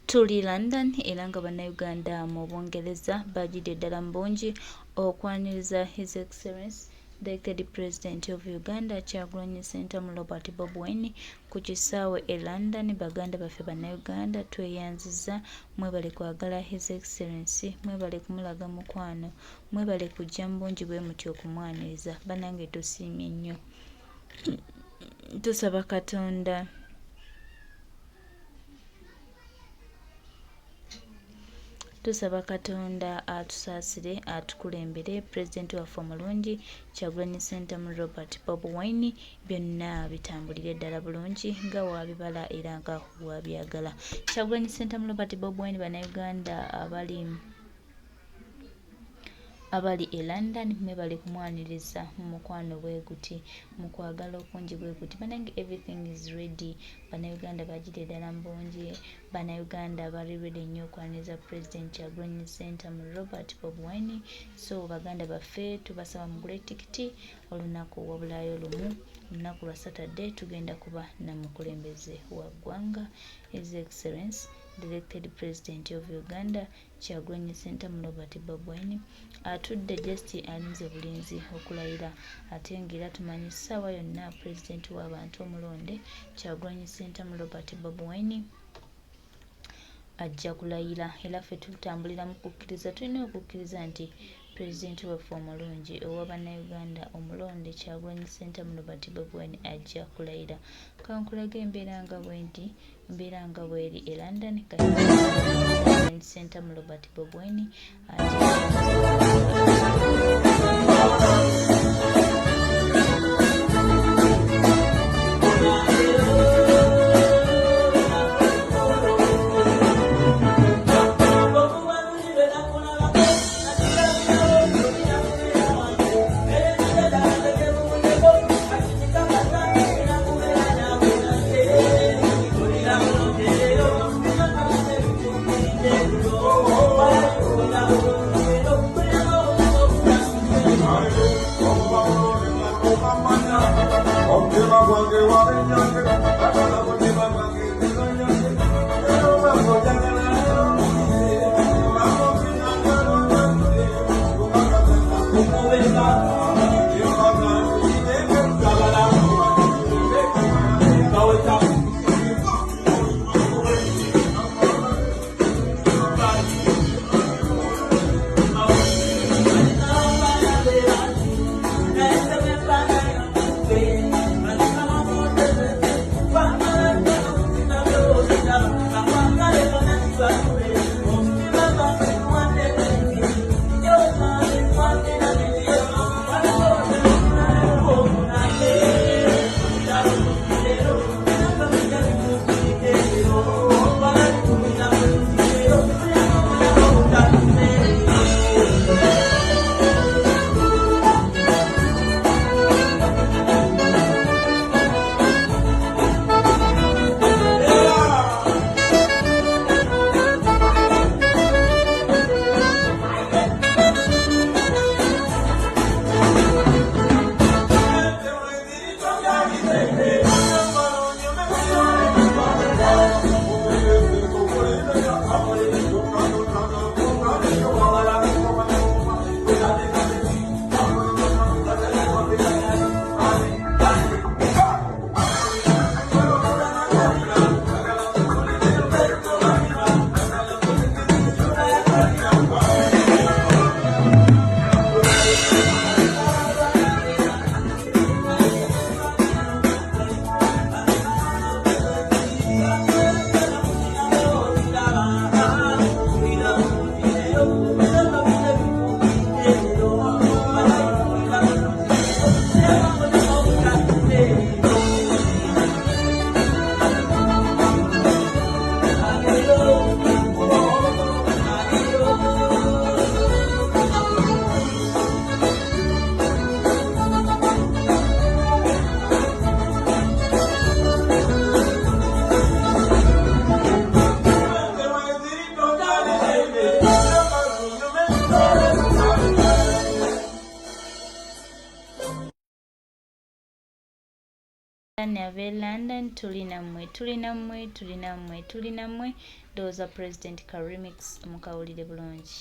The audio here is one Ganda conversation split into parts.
Tuli London era nga bannayuganda mu Bungereza bajjidde ddala mu bungi okwaniriza His Excellency the Elected President of Uganda Kyagulanyi Ssentamu Robert Bobi Wine ku kisaawe e London. Baganda baffe bannayuganda tweyanziza, mwebale kwagala His Excellency, mwebale kumulaga mukwano, mwebale kujja mu bungi bwe mutyo okumwaniriza. Bannange tusiimye nnyo, tusaba Katonda atusaasire atukulembere. Pulezidenti waffe omulungi Kyagulanyi Ssentamu Robert Bobi Wine byonna bitambulire ddala bulungi nga wabibala era nga wabyagala. Kyagulanyi Ssentamu Robert Bobi Wine, bannayuganda abali e London mwebale kumwaniriza mu mukwano bwe guti, mu kwagala okungi bwe guti. Bannange everything is ready. Bannayuganda bajjidde ddala mu bungi, bannayuganda bali ready nnyo okwaniriza President Kyagulanyi Ssentamu Robert Bobi Wine. So baganda baffe tubasaba mugule tikiti olunaku wabulayo lumu, olunaku lwa Saturday tugenda kuba namukulembeze wa ggwanga His Excellency the Elected President of Uganda Kyagulanyi Ssentamu Robert Bobi Wine atudde just alinze bulinzi okulayira, ate ng'era tumanyi ssaawa yonna pulezidenti w'abantu omulonde Kyagulanyi Ssentamu Robert Bobi Wine ajja kulayira. Era ffe tutambulira mu kukkiriza, tulina okukkiriza nti pulezidenti waffe omulungi ow'abannayuganda omulonde Kyagulanyi Ssentamu Robert Bobi Wine ajja kulayira. Kankulaga embeera nga bwenti, embeera nga bweri e London. Kyagulanyi Ssentamu Robert Bobi Wine ave London tulinammwe ndowooza president ka remix mukawulire bulungi.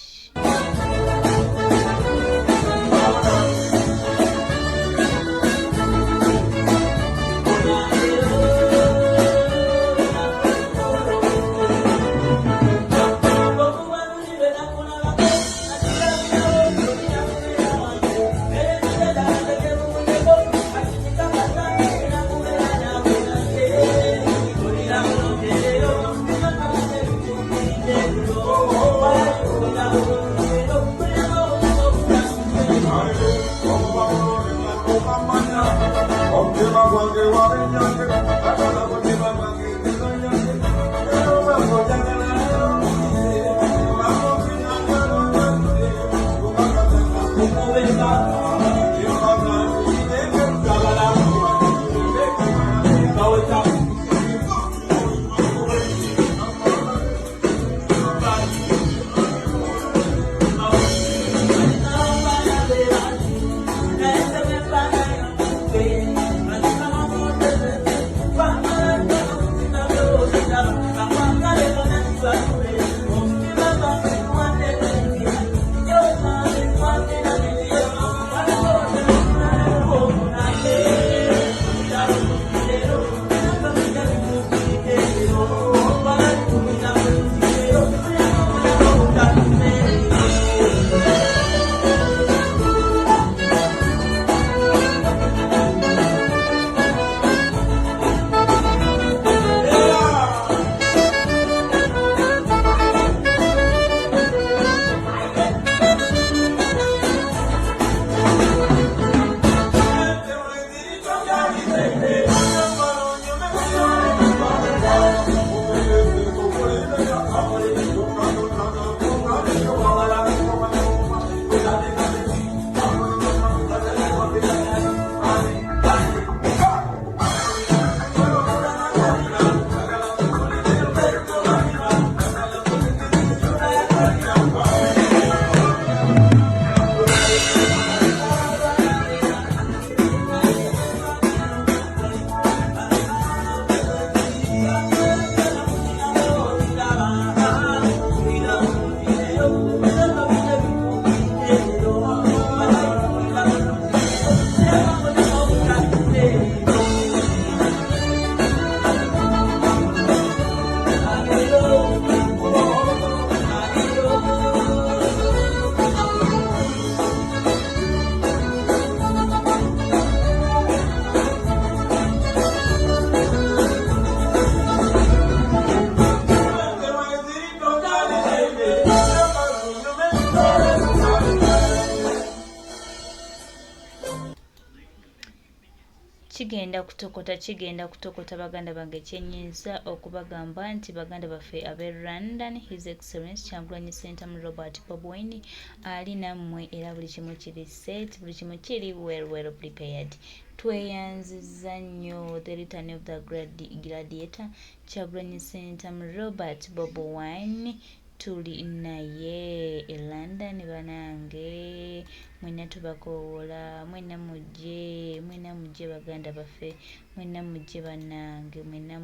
kigenda kutokota baganda bange. Kyenyiza okubagamba nti baganda baffe ab'e London, His Excellency Kyagulanyi Ssentamu Robert Bobi Wine ali nammwe era buli kimu kiri set, buli kimu kiri well prepared. Tweyanziza nnyo the return of the gladiator Kyagulanyi Ssentamu Robert Bobi Wine. Tuli naye e London banange, mwena tubakoola, mwena mujje baganda baffe, mwena mujje banange, mwena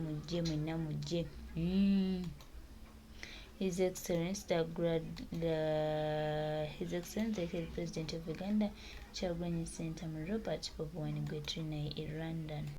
mujje. His Excellency His Excellency the President of Uganda Kyagulanyi Ssentamu Robert Bobi Wine gwe tuli naye e London.